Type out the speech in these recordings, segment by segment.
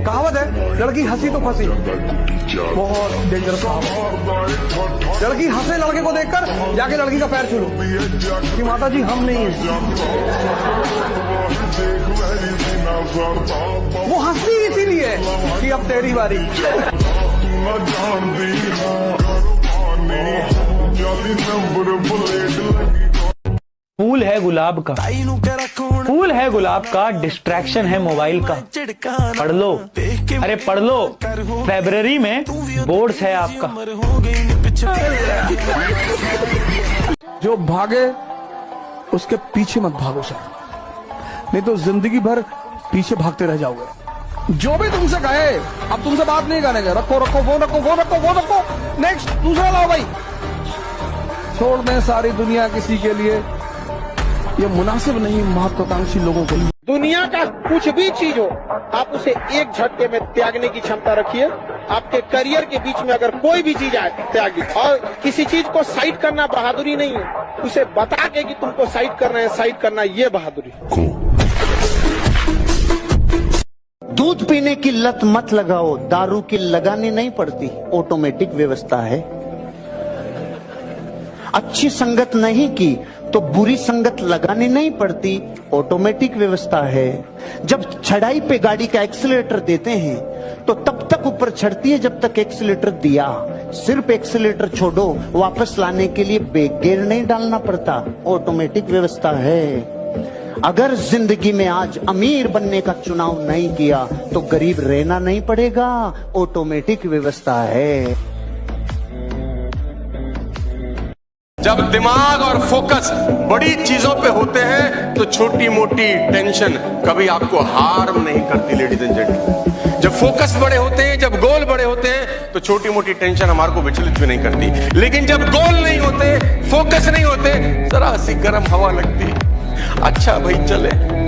कहावत है, लड़की हंसी तो फंसी। बहुत डेंजरस कहावत। लड़की हंसे लड़के को देखकर जाके लड़की का पैर छू लो कि माता जी हम नहीं है। वो हंसती इसीलिए कि अब तेरी बारी। फूल है गुलाब का, फूल है गुलाब का, डिस्ट्रैक्शन है मोबाइल का। पढ़ लो, अरे पढ़ लो, फरवरी में बोर्ड्स है आपका। जो भागे उसके पीछे मत भागो सर, नहीं तो जिंदगी भर पीछे भागते रह जाओगे। जो भी तुमसे कहे अब तुमसे बात नहीं करेंगे, रखो रखो वो रखो वो रखो वो रखो, नेक्स्ट दूसरा लाओ भाई। छोड़ दें सारी दुनिया किसी के लिए, ये मुनासिब नहीं महत्वाकांक्षी लोगों के लिए। दुनिया का कुछ भी चीज हो, आप उसे एक झटके में त्यागने की क्षमता रखिए। आपके करियर के बीच में अगर कोई भी चीज आए त्यागी, और किसी चीज को साइड करना बहादुरी नहीं है, उसे बता के कि तुमको साइड करना है, साइड करना ये बहादुरी। दूध पीने की लत मत लगाओ, दारू की लगानी नहीं पड़ती, ऑटोमेटिक व्यवस्था है। अच्छी संगत नहीं की तो बुरी संगत लगानी नहीं पड़ती, ऑटोमेटिक व्यवस्था है। जब चढ़ाई पे गाड़ी का एक्सीलरेटर देते हैं तो तब तक ऊपर चढ़ती है जब तक एक्सीलरेटर दिया। सिर्फ एक्सीलरेटर छोड़ो, वापस लाने के लिए ब्रेक गियर नहीं डालना पड़ता, ऑटोमेटिक व्यवस्था है। अगर जिंदगी में आज अमीर बनने का चुनाव नहीं किया तो गरीब रहना नहीं पड़ेगा, ऑटोमेटिक व्यवस्था है। जब दिमाग और फोकस बड़ी चीजों पे होते हैं तो छोटी मोटी टेंशन कभी आपको हार्म नहीं करती लेडीज एंड जेंटलमैन। जब फोकस बड़े होते हैं, जब गोल बड़े होते हैं तो छोटी मोटी टेंशन हमारे को विचलित भी नहीं करती। लेकिन जब गोल नहीं होते, फोकस नहीं होते, जरा सी गर्म हवा लगती, अच्छा भाई चले।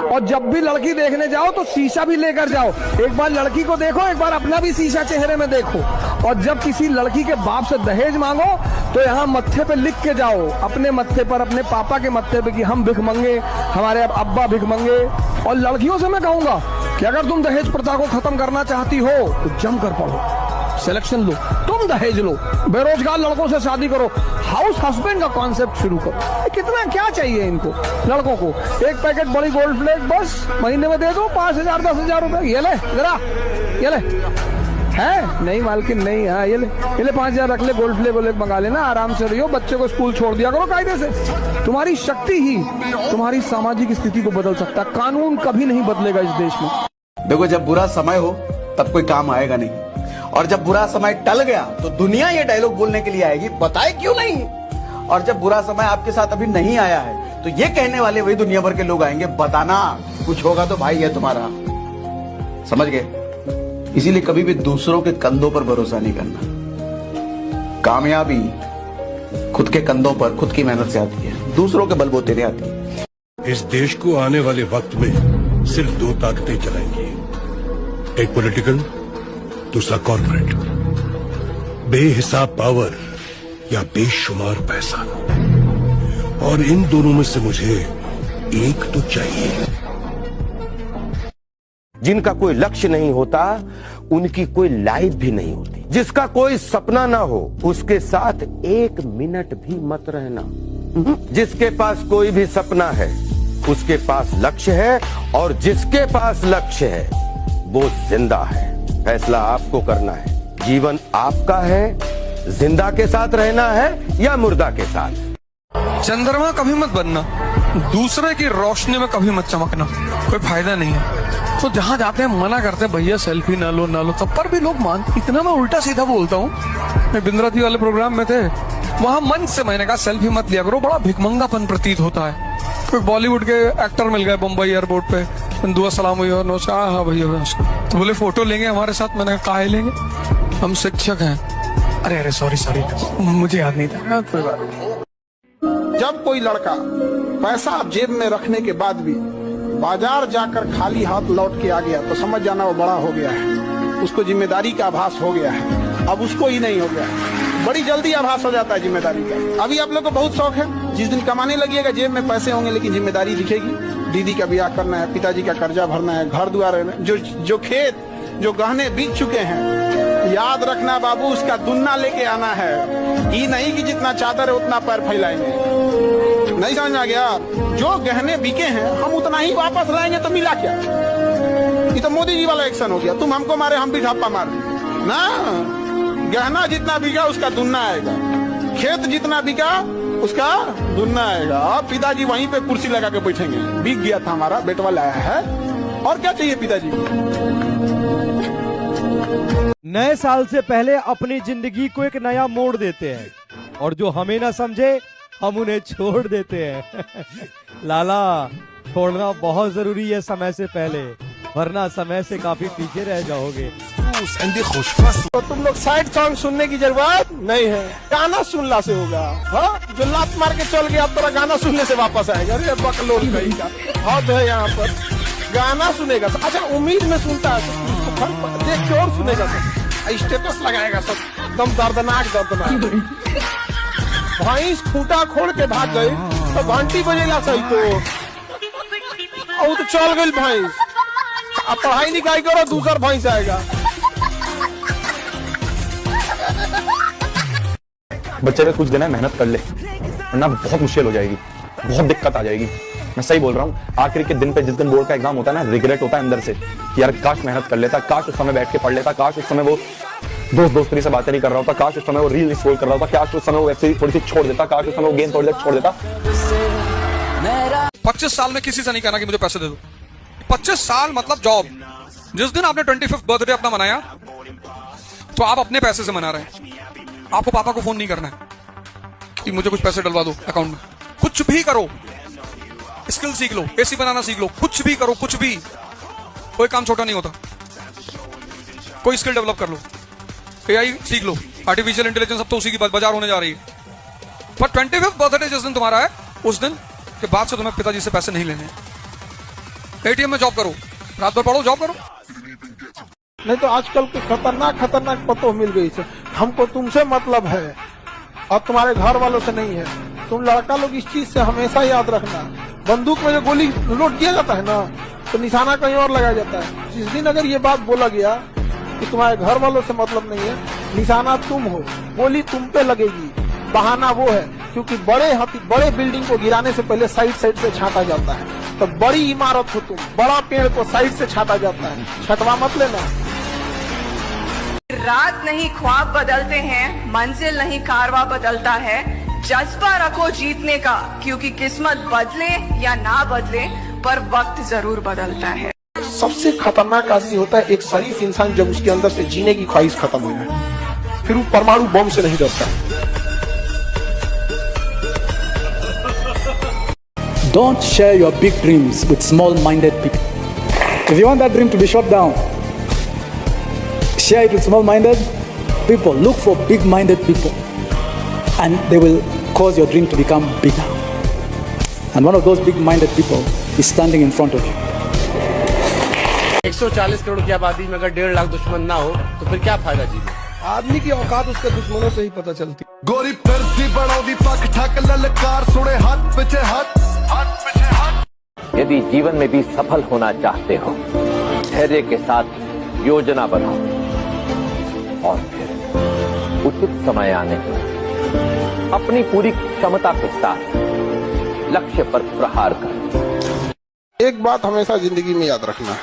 और जब भी लड़की देखने जाओ तो शीशा भी लेकर जाओ, एक बार लड़की को देखो, एक बार अपना भी शीशा चेहरे में देखो। और जब किसी लड़की के बाप से दहेज मांगो तो यहाँ मत्थे पे लिख के जाओ, अपने मत्थे पर, अपने पापा के मत्थे पे, कि हम भिख मंगे, हमारे अब्बा भिख मंगे। और लड़कियों से मैं कहूंगा कि अगर तुम दहेज प्रथा को खत्म करना चाहती हो तो जमकर पढ़ो, सिलेक्शन लो, तुम दहेज लो, बेरोजगार लड़कों से शादी करो, हाउस हस्बैंड का कॉन्सेप्ट शुरू करो। कितना क्या चाहिए इनको लड़कों को? एक पैकेट बड़ी गोल्ड फ्लेक बस महीने में दे दो, 5,000 10,000 रुपए। ये ले जरा, ये ले, है नहीं मालकिन नहीं, हाँ ये ले 5,000 रख ले, गोल्ड फ्लेक वोल्ड मंगा लेना, आराम से रहियो, बच्चे को स्कूल छोड़ दिया करो कायदे से। तुम्हारी शक्ति ही तुम्हारी सामाजिक स्थिति को बदल सकता है, कानून कभी नहीं बदलेगा इस देश में। देखो, जब बुरा समय हो तब कोई काम आएगा नहीं, और जब बुरा समय टल गया तो दुनिया ये डायलॉग बोलने के लिए आएगी, बताए क्यों नहीं। और जब बुरा समय आपके साथ अभी नहीं आया है तो ये कहने वाले वही दुनिया भर के लोग आएंगे, बताना कुछ होगा तो भाई है तुम्हारा, समझ गए। इसीलिए कभी भी दूसरों के कंधों पर भरोसा नहीं करना। कामयाबी खुद के कंधों पर, खुद की मेहनत से आती है, दूसरों के बलबूते नहीं आती। इस देश को आने वाले वक्त में सिर्फ दो ताकतें चलाएंगी, एक पॉलिटिकल, दूसरा कॉर्पोरेट। बेहिसाब पावर या बेशुमार पैसा, और इन दोनों में से मुझे एक तो चाहिए। जिनका कोई लक्ष्य नहीं होता उनकी कोई लाइफ भी नहीं होती। जिसका कोई सपना ना हो उसके साथ एक मिनट भी मत रहना। जिसके पास कोई भी सपना है उसके पास लक्ष्य है, और जिसके पास लक्ष्य है वो जिंदा है। फैसला आपको करना है, जीवन आपका है, जिंदा के साथ रहना है या मुर्दा के साथ। चंद्रमा कभी मत बनना, दूसरे की रोशनी में कभी मत चमकना, कोई फायदा नहीं है। तो जहाँ जाते हैं मना करते हैं, भैया सेल्फी ना लो ना लो, तब पर भी लोग मानते। इतना मैं उल्टा सीधा बोलता हूँ। मैं बिंद्राती वाले प्रोग्राम में थे, वहाँ मंच से मैंने कहा सेल्फी मत लिया करो, बड़ा भिखमंगापन प्रतीत होता है। कोई बॉलीवुड के एक्टर मिल गए बम्बई एयरपोर्ट पे, दुआ सलाम हुई और नमस्कार, हाँ भैया, तो बोले फोटो लेंगे हमारे साथ। मैंने कहा काहे लेंगे, हम शिक्षक हैं। अरे सॉरी मुझे याद नहीं था। कोई बात नहीं। जब कोई लड़का पैसा जेब में रखने के बाद भी बाजार जाकर खाली हाथ लौट के आ गया तो समझ जाना वो बड़ा हो गया है, उसको जिम्मेदारी का आभास हो गया है। अब उसको ही नहीं हो गया, बड़ी जल्दी आभास हो जाता है जिम्मेदारी का। अभी आप लोग को बहुत शौक है, जिस दिन कमाने लगिएगा जेब में पैसे होंगे लेकिन जिम्मेदारी दिखेगी, दीदी का ब्याह करना है, पिताजी का कर्जा भरना है, घर द्वार है, जो खेत जो गहने बीत चुके हैं, याद रखना बाबू उसका दुन्ना लेके आना है। ये नहीं कि जितना चादर है उतना पैर फैलाएंगे, नहीं समझ आ गया। जो गहने बिके हैं हम उतना ही वापस लाएंगे, तो मिला क्या? ये तो मोदी जी वाला एक्शन हो गया, तुम हमको मारे हम भी ढापा मार ना। गहना जितना बिका उसका दुन्ना आएगा, खेत जितना बिका उसका दुन्ना आएगा। अब पिताजी वहीं पे कुर्सी लगा के बैठेंगे, बिक गया था हमारा बेटवा लाया है, और क्या चाहिए पिताजी को? नए साल से पहले अपनी जिंदगी को एक नया मोड़ देते हैं, और जो हमें ना समझे हम उन्हें छोड़ देते हैं। लाला, छोड़ना बहुत जरूरी है समय से पहले, वरना समय से काफी पीछे रह जाओगे। तो तुम लोग साइड सॉन्ग सुनने की जरूरत नहीं है, गाना सुनना से होगा। हाँ, जो लात मार के चल गया अब तेरा गाना सुनने से वापस आएगा। अरे बकलोल कहीं का हाथ है यहाँ पर, गाना सुनेगा। अच्छा, उम्मीद में सुनता है तो देख के और सुनेगा, सब स्टेटस लगाएगा, सब एकदम दर्दनाक। भैंस खूंटा खोल के भाग गई तो घंटी बजेगा सही, तो और तो चल गई भैंस। अब पढ़ाई लिखाई करो, दूसरा भैंस आएगा। बच्चे पे कुछ दिन है, मेहनत कर ले, वरना बहुत मुश्किल हो जाएगी, बहुत दिक्कत आ जाएगी। मैं सही बोल रहा हूँ। आखिर के दिन पे, जिस दिन बोर्ड का एग्जाम होता है ना, रिग्रेट होता है अंदर से कि यार काश मेहनत कर लेता, काश उस समय बैठ के पढ़ लेता, काश उस समय वो दोस्ती से बातें नहीं कर रहा होता, काश उस समय वो रील स्क्रॉल कर रहा होता, काश उस समय वो वेब सीरीज थोड़ी सी छोड़ देता, काश उस समय वो गेम थोड़ी देर छोड़ देता। 25 साल में किसी से नहीं कहना कि मुझे पैसे दे दो। 25 साल मतलब जॉब। जिस दिन आपने 25th बर्थडे अपना मनाया तो आप अपने पैसे से मना रहे हैं। आपको पापा को फोन नहीं करना है कि मुझे कुछ पैसे डलवा दो अकाउंट में। कुछ भी करो, स्किल सीख लो, एसी बनाना सीख लो, कुछ भी करो, कुछ भी। कोई काम छोटा नहीं होता। कोई स्किल डेवलप कर लो, एआई सीख लो, आर्टिफिशियल इंटेलिजेंस, अब तो उसी की बाजार होने जा रही है। पर 25th बर्थडे जिस दिन तुम्हारा है, उस दिन के बाद से तुम्हें पिताजी से पैसे नहीं लेने। एटीएम में जॉब करो, रात भर पढ़ो, जॉब करो। नहीं तो आजकल के खतरनाक पतो मिल गई से, हमको तुमसे मतलब है और तुम्हारे घर वालों से नहीं है। तुम लड़का लोग इस चीज से हमेशा याद रखना, बंदूक में जो गोली लोड किया जाता है ना, तो निशाना कहीं और लगाया जाता है। जिस दिन अगर ये बात बोला गया कि तुम्हारे घर वालों से मतलब नहीं है, निशाना तुम हो, गोली तुम पे लगेगी, बहाना वो है क्योंकि बड़े बिल्डिंग को गिराने से पहले साइड से छांटा जाता है। तो बड़ी इमारत हो तुम, बड़ा पेड़ को साइड से छांटा जाता है, छटवा मत लेना। रात नहीं ख्वाब बदलते हैं, मंजिल नहीं कारवा बदलता है। जज्बा रखो जीतने का, क्योंकि किस्मत बदले या ना बदले पर वक्त जरूर बदलता है। सबसे खतरनाक आदमी होता है एक शरीफ इंसान, जब उसके अंदर से जीने की ख्वाहिश खत्म हो जाए, फिर वो परमाणु बम से नहीं डरता। Don't share your big dreams with small-minded people. If you want that dream to be shot down, share it with small-minded people. Look for big-minded people, and they will cause your dream to become bigger. And one of those big-minded people is standing in front of you. 140 crore की आबादी में अगर 1.5 लाख दुश्मन ना हो तो फिर क्या फायदा जी? आदमी की औकात उसके दुश्मनों से ही पता चलती। गोरी फिरती बढ़ोगी पग ठक ललकार सुने हाथ पीछे हाथ यदि जीवन में भी सफल होना चाहते हो, धैर्य के साथ योजना बनाओ और फिर उचित समय आने पर अपनी पूरी क्षमता के साथ लक्ष्य पर प्रहार करो। एक बात हमेशा जिंदगी में याद रखना,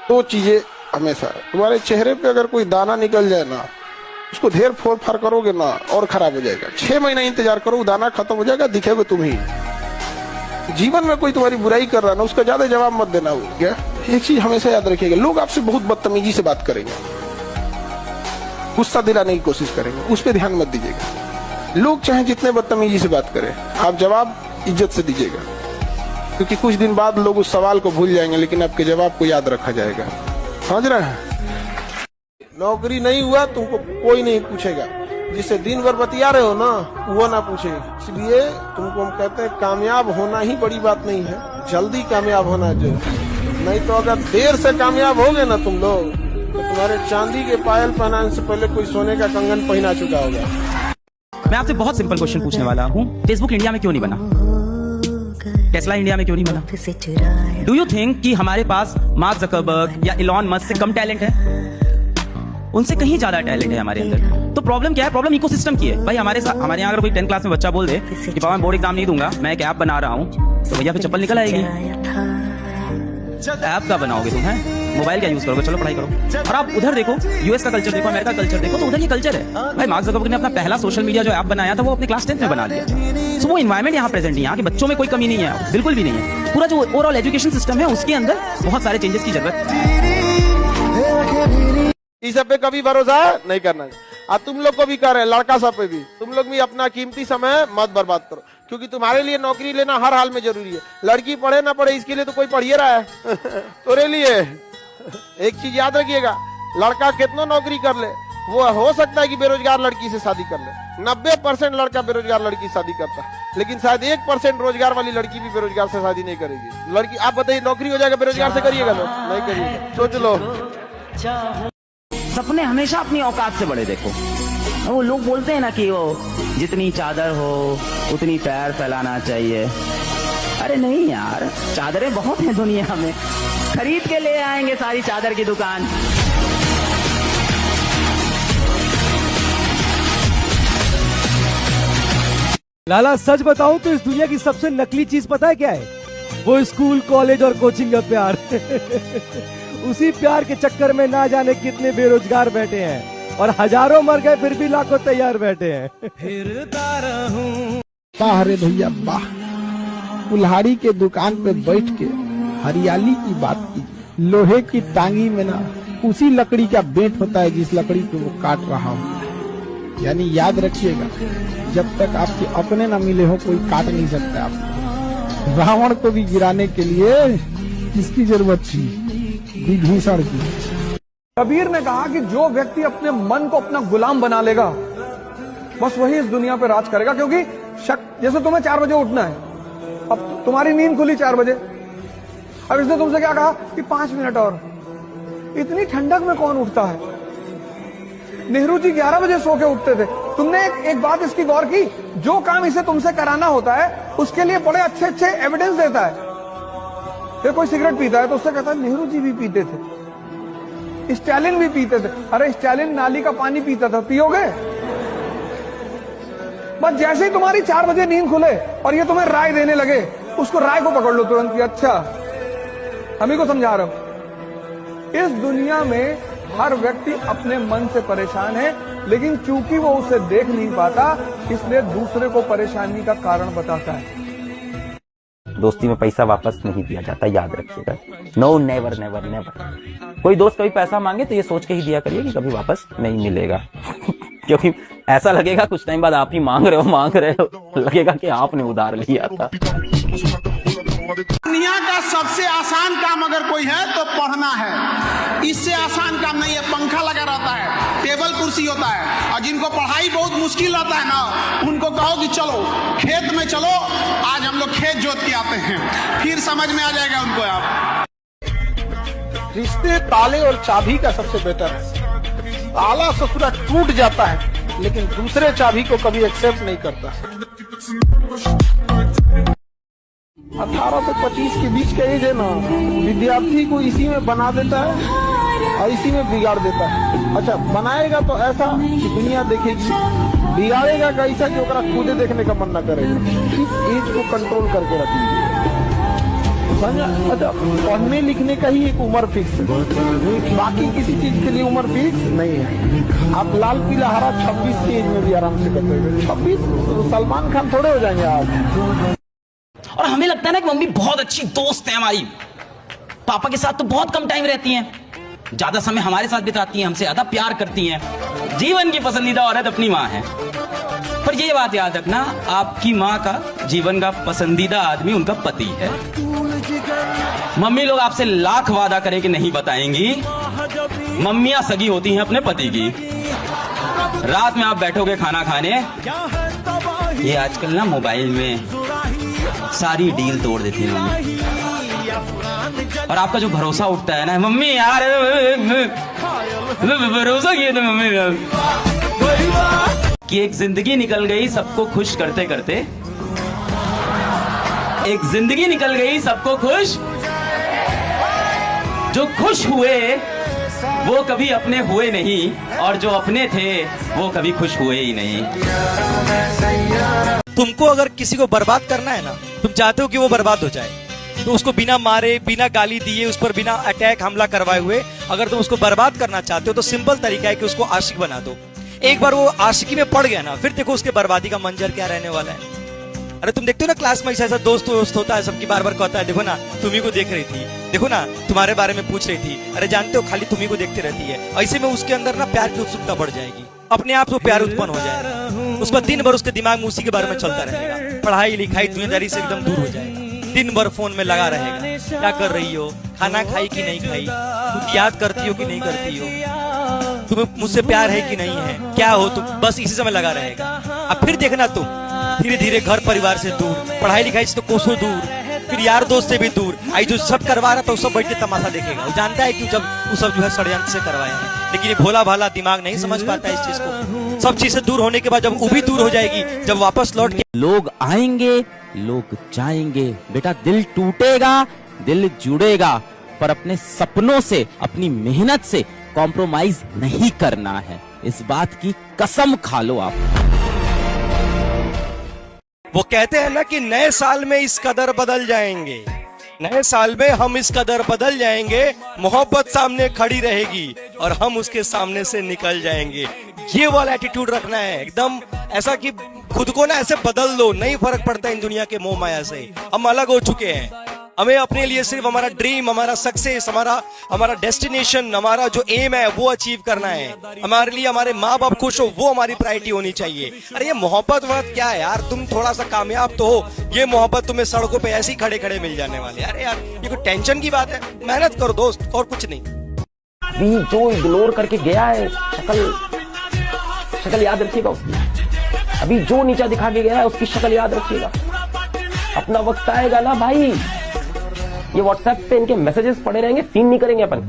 2 चीजें हमेशा। तुम्हारे चेहरे पे अगर कोई दाना निकल जाए ना, उसको ढेर फोड़ फाड़ करोगे ना और खराब हो जाएगा। 6 महीना इंतजार करो, दाना खत्म हो जाएगा, दिखेगा तुम ही। जीवन में कोई तुम्हारी बुराई कर रहा है ना, उसका ज्यादा जवाब मत देना। हो गया, एक चीज हमेशा याद रखिएगा, लोग आपसे बहुत बदतमीजी से बात करेंगे, गुस्सा दिलाने की कोशिश करेंगे, उस पर ध्यान मत दीजिएगा। लोग चाहे जितने बदतमीजी से बात करें, आप जवाब इज्जत से दीजिएगा, क्योंकि कुछ दिन बाद लोग उस सवाल को भूल जाएंगे, लेकिन आपके जवाब को याद रखा जाएगा। समझ रहे हैं? नौकरी नहीं हुआ तुमको कोई नहीं पूछेगा, जिससे दिन भर बतिया रहे हो ना, वो ना पूछे। इसलिए तुमको हम कहते हैं कामयाब होना ही बड़ी बात नहीं है, जल्दी कामयाब होना चाहिए। नहीं तो अगर देर से कामयाब हो गए ना तुम लोग, तो तुम्हारे चांदी के पायल पहनाने से पहले कोई सोने का कंगन पहना चुका होगा। मैं आपसे बहुत सिंपल क्वेश्चन पूछने वाला हूँ, फेसबुक इंडिया में क्यों नहीं बना? टेस्ला इंडिया में क्यों नहीं बना? डू यू थिंक कि हमारे पास मार्क जकरबर्ग या इलॉन मस्क से कम टैलेंट है? उनसे कहीं ज्यादा टैलेंट है हमारे अंदर। तो प्रॉब्लम क्या है? प्रॉब्लम इकोसिस्टम की है भाई। हमारे यहाँ अगर कोई 10th क्लास में बच्चा बोल दे कि पापा मैं बोर्ड एग्जाम नहीं दूंगा, मैं एक ऐप बना रहा हूँ, तो भैया फिर चप्पल निकल आएगी। ऐप का बनाओगे तुम? है मोबाइल क्या यूज करोगे? चलो पढ़ाई करो। और आप उधर देखो, यूएस का कल्चर देखो, अमेरिका का कल्चर देखो, तो उधर ये कल्चर है भाई। मार्क जकरबर्ग ने अपना पहला सोशल मीडिया जो ऐप बनाया था वो अपने क्लास 10th में बना लिया। तो वो इन्वायरमेंट यहाँ प्रेजेंट नहीं है। यहाँ के बच्चों में कोई कमी नहीं है, बिल्कुल भी नहीं है। पूरा जो ओवरऑल एजुकेशन सिस्टम है उसके अंदर बहुत सारे चेंजेस की जरूरत है। इस सब पे कभी भरोसा नहीं करना है। अब तुम लोग को भी कर रहे हैं, लड़का सब पे भी, तुम लोग भी अपना कीमती समय मत बर्बाद करो, क्योंकि तुम्हारे लिए नौकरी लेना हर हाल में जरूरी है। लड़की पढ़े ना पढ़े इसके लिए तो कोई पढ़ ही रहा है तोरे लिए एक चीज याद रखिएगा, लड़का कितना नौकरी कर ले, वो हो सकता है कि बेरोजगार लड़की से शादी कर ले। 90% लड़का बेरोजगार लड़की से शादी करता है, लेकिन शायद 1% रोजगार वाली लड़की भी बेरोजगार से शादी नहीं करेगी। लड़की आप बताइए, नौकरी हो जाएगा बेरोजगार से करिएगा? लोग नहीं करिएगा, सोच लो। सपने हमेशा अपनी औकात से बड़े देखो। वो लोग बोलते हैं ना कि वो जितनी चादर हो उतनी पैर फैलाना चाहिए। अरे नहीं यार, चादरें बहुत हैं दुनिया में, खरीद के ले आएंगे सारी चादर की दुकान। लाला सच बताऊं तो इस दुनिया की सबसे नकली चीज पता है क्या है? वो स्कूल, कॉलेज और कोचिंग का प्यार उसी प्यार के चक्कर में ना जाने कितने बेरोजगार बैठे हैं और हजारों मर गए फिर भी लाखों तैयार बैठे हैं। वाह रे भैया वाह, कुल्हाड़ी के दुकान पे बैठ के हरियाली की बात की। लोहे की टांगी में ना उसी लकड़ी का बेंट होता है जिस लकड़ी को वो काट रहा हो। यानी याद रखिएगा, जब तक आपके अपने ना मिले हो कोई काट नहीं सकता आपको। रावण को भी गिराने के लिए किसकी जरूरत थी? विभीषण की। कबीर ने कहा कि जो व्यक्ति अपने मन को अपना गुलाम बना लेगा बस वही इस दुनिया पे राज करेगा। क्योंकि जैसे तुम्हें 4 बजे उठना है, अब तुम्हारी नींद खुली 4 बजे, अब इसने तुमसे क्या कहा कि 5 मिनट और। इतनी ठंडक में कौन उठता है? नेहरू जी 11 बजे सो के उठते थे। तुमने एक बात इसकी गौर की, जो काम इसे तुमसे कराना होता है उसके लिए बड़े अच्छे अच्छे एविडेंस देता है। फिर कोई सिगरेट पीता है तो उससे कहता है नेहरू जी भी पीते थे, स्टालिन भी पीते थे। अरे स्टालिन नाली का पानी पीता था, पियोगे? बस जैसे ही तुम्हारी 4 बजे नींद खुले और ये तुम्हें राय देने लगे, उसको राय को पकड़ लो तुरंत कि अच्छा हम ही को समझा रहा हूं। इस दुनिया में हर व्यक्ति अपने मन से परेशान है, लेकिन चूंकि वो उसे देख नहीं पाता इसलिए दूसरे को परेशानी का कारण बताता है। दोस्ती में पैसा वापस नहीं दिया जाता, याद रखिएगा। No, never never never. कोई दोस्त कभी पैसा मांगे तो ये सोच के ही दिया करिए कि कभी वापस नहीं मिलेगा क्योंकि ऐसा लगेगा कुछ टाइम बाद आप ही मांग रहे हो, लगेगा कि आपने उधार लिया था। दुनिया का सबसे आसान काम अगर कोई है तो पढ़ना है। इससे आसान काम नहीं है। पंखा लगा रहता है, टेबल कुर्सी होता है, और जिनको पढ़ाई बहुत मुश्किल रहता है ना, उनको कहो कि चलो खेत में चलो, आज हम लोग खेत जोत के आते हैं, फिर समझ में आ जाएगा उनको। आप रिश्ते ताले और चाबी का सबसे बेटर है। ताला ससुरा टूट जाता है लेकिन दूसरे चाबी को कभी एक्सेप्ट नहीं करता। 18 से 25 के बीच का एज है ना, विद्यार्थी को इसी में बना देता है और इसी में बिगाड़ देता है। अच्छा, बनाएगा तो ऐसा कि दुनिया देखेगी, बिगाड़ेगा कैसा कि ओकरा खुदे देखने का मन न करेगा। इस एज को कंट्रोल करके रखिए। अच्छा, पढ़ने लिखने का ही एक उम्र फिक्स है, बाकी किसी चीज के लिए उम्र फिक्स नहीं है। आप लाल पीला हरा 26 की एज में भी आराम से करते। 26 तो सलमान खान थोड़े हो जाएंगे आप। और हमें लगता है ना कि मम्मी बहुत अच्छी दोस्त है हमारी, पापा के साथ तो बहुत कम टाइम रहती हैं, ज्यादा समय हमारे साथ बिताती हैं, हमसे ज्यादा प्यार करती हैं, जीवन की पसंदीदा औरत अपनी माँ है। पर ये बात याद रखना, आपकी माँ का जीवन का पसंदीदा आदमी उनका पति है। मम्मी लोग आपसे लाख वादा करें कि नहीं बताएंगी, मम्मियां सगी होती हैं अपने पति की। रात में आप बैठोगे खाना खाने, ये आजकल ना मोबाइल में सारी डील तोड़ देती है मम्मी, और आपका जो भरोसा उठता है ना, मम्मी यार भरोसा किया था मम्मी कि एक जिंदगी निकल गई सबको खुश करते करते, एक जिंदगी निकल गई सबको खुश, जो खुश हुए वो कभी अपने हुए नहीं, और जो अपने थे वो कभी खुश हुए ही नहीं। तुमको अगर किसी को बर्बाद करना है ना, तुम चाहते हो कि वो बर्बाद हो जाए, तो उसको बिना मारे, बिना गाली दिए, उस पर बिना अटैक हमला करवाए हुए अगर तुम उसको बर्बाद करना चाहते हो तो सिंपल तरीका है कि उसको आशिक बना दो। एक बार वो आशिकी में पड़ गया ना, फिर देखो उसके बर्बादी का मंजर क्या रहने वाला है। अरे तुम देखते हो ना क्लास में ऐसा दोस्त होता है, सबकी बार बार कहता है देखो ना तुम्ही को देख रही थी, देखो ना तुम्हारे बारे में पूछ रही थी, अरे जानते हो खाली तुम्ही को देखती रहती है। ऐसे में उसके अंदर ना प्यार की उत्सुकता बढ़ जाएगी, अपने आप से प्यार उत्पन्न हो जाएगा। उसका दिन भर उसके दिमाग में उसी के बारे में चलता रहेगा, पढ़ाई लिखाई दुनियादारी से एकदम दूर हो जाएगा, दिन भर फोन में लगा रहेगा, क्या कर रही हो, खाना खाई कि नहीं खाई, तुम याद करती हो कि नहीं करती हो, तुम्हें मुझसे प्यार है कि नहीं है, क्या हो तुम, बस इसी समय लगा रहेगा। अब फिर देखना तुम धीरे धीरे घर परिवार से दूर, पढ़ाई लिखाई से तो कोसों दूर, फिर यार दोस्त से भी दूर। आई जो सब करवा रहा था वो सब बैठ के तमाशा देखेगा, वो जानता है कि जब वो सब जो है षड्यंत्र से करवाया है, लेकिन ये भोला भाला दिमाग नहीं समझ पाता इस चीज को। सब चीज से दूर होने के बाद जब वो भी दूर हो जाएगी, जब वापस लौट के लोग आएंगे लोग जाएंगे, बेटा दिल टूटेगा दिल जुड़ेगा, पर अपने सपनों से अपनी मेहनत से कॉम्प्रोमाइज नहीं करना है, इस बात की कसम खा लो आप। वो कहते हैं ना कि नए साल में इस कदर बदल जाएंगे, नए साल में हम इस कदर बदल जाएंगे, मोहब्बत सामने खड़ी रहेगी और हम उसके सामने से निकल जाएंगे। ये वाला एटीट्यूड रखना है, एकदम ऐसा कि खुद को ना ऐसे बदल दो, नहीं फर्क पड़ता इन दुनिया के मोह माया से, हम अलग हो चुके हैं। हमें अपने लिए सिर्फ हमारा ड्रीम, हमारा सक्सेस, हमारा डेस्टिनेशन, हमारा जो एम है वो अचीव करना है। हमारे लिए हमारे माँ बाप खुश हो, वो हमारी प्रायोरिटी होनी चाहिए। अरे ये मोहब्बत वक्त क्या है यार, तुम थोड़ा सा कामयाब तो हो, ये मोहब्बत तुम्हें सड़कों पे ऐसे ही खड़े खड़े मिल जाने वाले। अरे यार ये कोई टेंशन की बात है, मेहनत करो दोस्त, और कुछ नहीं। अभी जो इग्नोर करके गया है, शक्ल याद रखिएगा उसकी। अभी जो नीचा दिखा के गया है उसकी शक्ल याद रखिएगा। अपना वक्त आएगा ना भाई, ये व्हाट्सएप पे इनके मैसेजेस पड़े रहेंगे, सीन नहीं करेंगे अपन।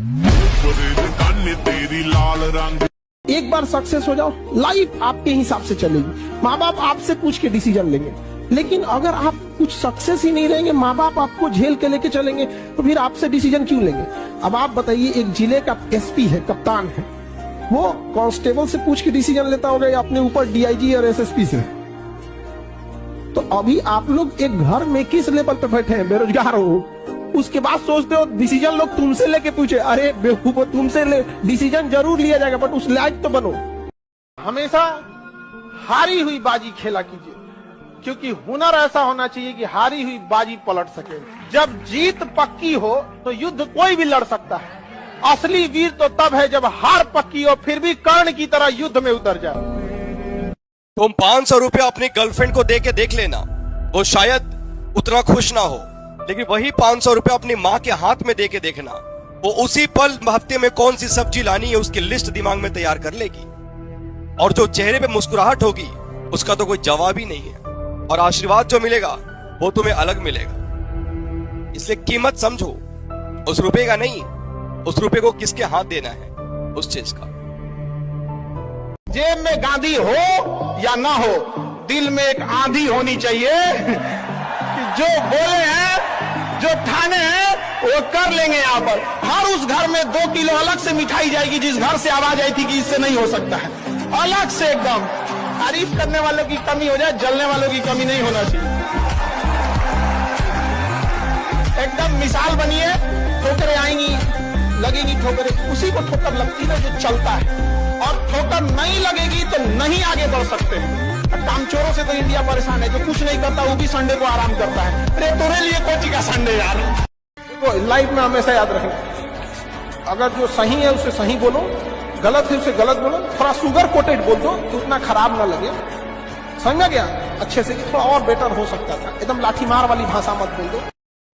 एक बार सक्सेस हो जाओ, लाइफ आपके हिसाब से चलेगी, माँ बाप आपसे पूछ के डिसीजन लेंगे। लेकिन अगर आप कुछ सक्सेस ही नहीं रहेंगे, माँ बाप आपको झेल के लेके चलेंगे, तो फिर आपसे डिसीजन क्यों लेंगे? अब आप बताइए, एक जिले का एसपी है, कप्तान है, वो कांस्टेबल से पूछ के डिसीजन लेता होगा या अपने ऊपर डीआईजी और एसएसपी से? तो अभी आप लोग एक घर में किस लेवल पे बैठे हैं, बेरोजगार हो, उसके बाद सोचते हो डिसीजन लोग तुमसे लेके पूछे। अरे बेवकूफ, तुमसे डिसीजन जरूर लिया जाएगा, बट उस लायक तो बनो। हमेशा हारी हुई बाजी खेला कीजिए, क्योंकि हुनर ऐसा होना चाहिए कि हारी हुई बाजी पलट सके। जब जीत पक्की हो तो युद्ध कोई भी लड़ सकता है। असली वीर तो तब है जब हार पक्की हो, फिर भी कर्ण की तरह युद्ध में उतर जाए। तुम 500 रुपया अपनी गर्लफ्रेंड को दे के देख लेना, वो शायद उतना खुश ना हो, लेकिन वही 500 रुपया अपनी माँ के हाथ में दे के देखना, वो उसी पल हफ्ते में कौन सी सब्जी लानी है उसकी लिस्ट दिमाग में तैयार कर लेगी। और जो चेहरे पे मुस्कुराहट होगी उसका तो कोई जवाब ही नहीं है, और आशीर्वाद जो मिलेगा वो तुम्हें अलग मिलेगा। इसलिए कीमत समझो, उस रुपए का नहीं, उस रुपए को किसके हाथ देना है, उस चीज का। जेब में गांधी हो या ना हो, दिल में एक आंधी होनी चाहिए कि जो बोले हैं, जो ठाने हैं, वो कर लेंगे। यहाँ पर हर उस घर में 2 किलो अलग से मिठाई जाएगी जिस घर से आवाज आई थी कि इससे नहीं हो सकता है, अलग से एकदम। तारीफ करने वालों की कमी हो जाए, जलने वालों की कमी नहीं होना चाहिए। एकदम मिसाल बनिए, ठोकरें आएंगी, लगेगी ठोकरें, उसी को ठोकर लगती है जो चलता है, और ठोकर नहीं लगेगी तो नहीं आगे बढ़ सकते। कामचोरों से तो इंडिया परेशान है, जो कुछ नहीं करता वो भी संडे को आराम करता है। अरे तुम्हारे लिए कोची का संडे यार। देखो लाइफ में हमेशा याद रखना, अगर जो सही है उसे सही बोलो, गलत है उसे गलत बोलो, थोड़ा शुगर कोटेड बोल दो तो उतना खराब ना लगे। समझा गया अच्छे से, थोड़ा और बेटर हो सकता था। एकदम लाठी मार वाली भाषा मत बोल दो।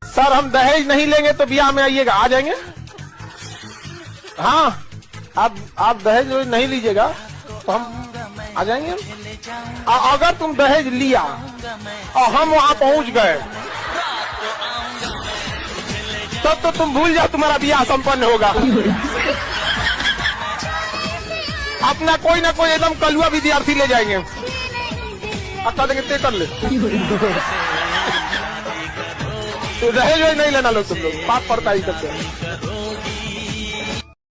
सर हम दहेज नहीं लेंगे तो ब्याह में आइएगा, आ जाएंगे। हाँ आप दहेज नहीं लीजिएगा तो हम आ जाएंगे। अगर तुम दहेज लिया और हम वहां पहुंच गए तब तो तुम भूल जाओ तुम्हारा ब्याह संपन्न होगा। अपना कोई ना कोई एकदम कलुआ विद्यार्थी ले जाएंगे, अच्छा देंगे ते कर ले। दहेज नहीं लेना लोग, तुम लोग पाप पड़ता ही करते हैं।